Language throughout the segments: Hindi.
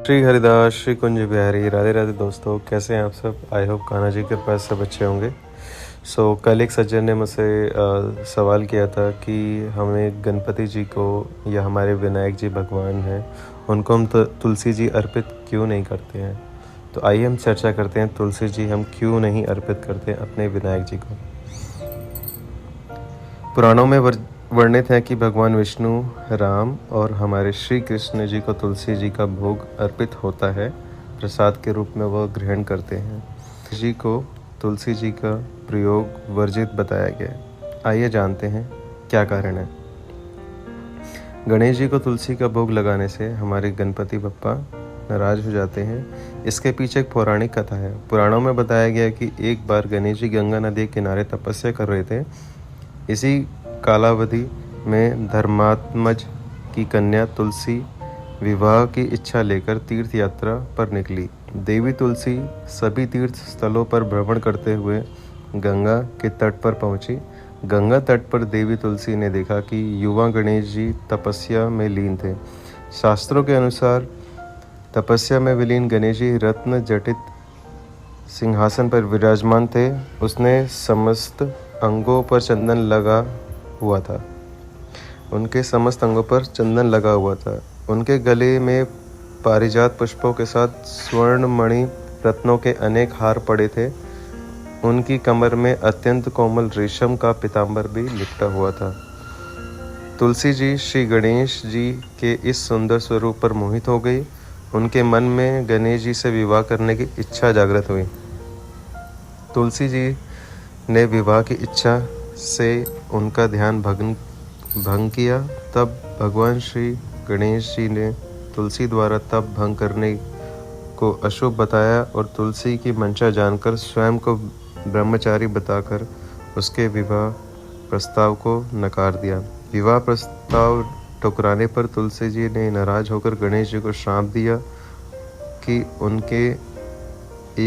श्री हरिदास, श्री कुंज बिहारी, राधे राधे दोस्तों। कैसे हैं आप सब? आई होप कान्हा जी के पास सब अच्छे होंगे। कल एक सज्जन ने मुझसे सवाल किया था कि हमें गणपति जी को या हमारे विनायक जी भगवान हैं उनको हम तुलसी जी अर्पित क्यों नहीं करते हैं। तो आइए हम चर्चा करते हैं तुलसी जी हम क्यों नहीं अर्पित करते अपने विनायक जी को। पुराणों में वर्णित है कि भगवान विष्णु, राम और हमारे श्री कृष्ण जी को तुलसी जी का भोग अर्पित होता है। प्रसाद के रूप में वह ग्रहण करते हैं। जी को तुलसी जी का प्रयोग वर्जित बताया गया। आइए जानते हैं क्या कारण है। गणेश जी को तुलसी का भोग लगाने से हमारे गणपति बप्पा नाराज हो जाते हैं। इसके पीछे एक पौराणिक कथा है। पुराणों में बताया गया कि एक बार गणेश जी गंगा नदी के किनारे तपस्या कर रहे थे। इसी कालावधि में धर्मात्मज की कन्या तुलसी विवाह की इच्छा लेकर तीर्थ यात्रा पर निकली। देवी तुलसी सभी तीर्थ स्थलों पर भ्रमण करते हुए गंगा के तट पर पहुंची। गंगा तट पर देवी तुलसी ने देखा कि युवा गणेश जी तपस्या में लीन थे। शास्त्रों के अनुसार तपस्या में विलीन गणेश जी रत्न जटित सिंहासन पर विराजमान थे। उसने समस्त अंगों पर चंदन लगा हुआ था। उनके समस्त अंगों पर चंदन लगा हुआ था। उनके गले में पारिजात पुष्पों के साथ स्वर्ण मणि रत्नों के अनेक हार पड़े थे। उनकी कमर में अत्यंत कोमल रेशम का पीताम्बर भी लिपटा हुआ था। तुलसी जी श्री गणेश जी के इस सुंदर स्वरूप पर मोहित हो गई। उनके मन में गणेश जी से विवाह करने की इच्छा जागृत हुई। तुलसी जी ने विवाह की इच्छा से उनका ध्यान भंग किया। तब भगवान श्री गणेश जी ने तुलसी द्वारा तप भंग करने को अशुभ बताया और तुलसी की मंशा जानकर स्वयं को ब्रह्मचारी बताकर उसके विवाह प्रस्ताव को नकार दिया। विवाह प्रस्ताव ठुकराने पर तुलसी जी ने नाराज होकर गणेश जी को श्राप दिया कि उनके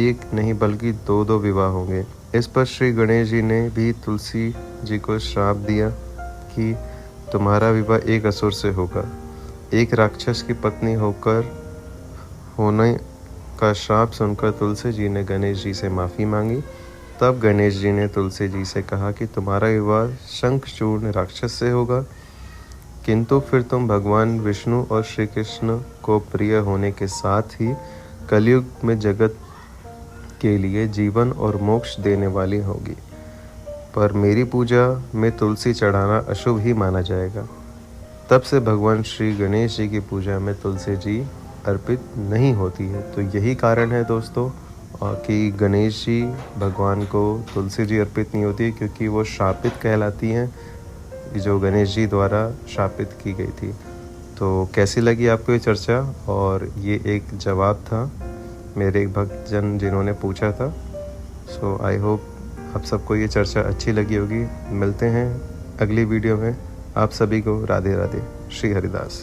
एक नहीं बल्कि दो विवाह होंगे। इस पर श्री गणेश जी ने भी तुलसी जी को श्राप दिया कि तुम्हारा विवाह एक असुर से होगा। एक राक्षस की पत्नी होने का श्राप सुनकर तुलसी जी ने गणेश जी से माफ़ी मांगी। तब गणेश जी ने तुलसी जी से कहा कि तुम्हारा विवाह शंखचूर्ण राक्षस से होगा, किंतु फिर तुम भगवान विष्णु और श्री कृष्ण को प्रिय होने के साथ ही कलयुग में जगत के लिए जीवन और मोक्ष देने वाली होगी। पर मेरी पूजा में तुलसी चढ़ाना अशुभ ही माना जाएगा। तब से भगवान श्री गणेश जी की पूजा में तुलसी जी अर्पित नहीं होती है। तो यही कारण है दोस्तों कि गणेश जी भगवान को तुलसी जी अर्पित नहीं होती, क्योंकि वो शापित कहलाती हैं, जो गणेश जी द्वारा शापित की गई थी। तो कैसी लगी आपको ये चर्चा? और ये एक जवाब था मेरे एक भक्तजन जिन्होंने पूछा था। आई होप आप सबको ये चर्चा अच्छी लगी होगी। मिलते हैं अगली वीडियो में। आप सभी को राधे राधे। श्री हरिदास।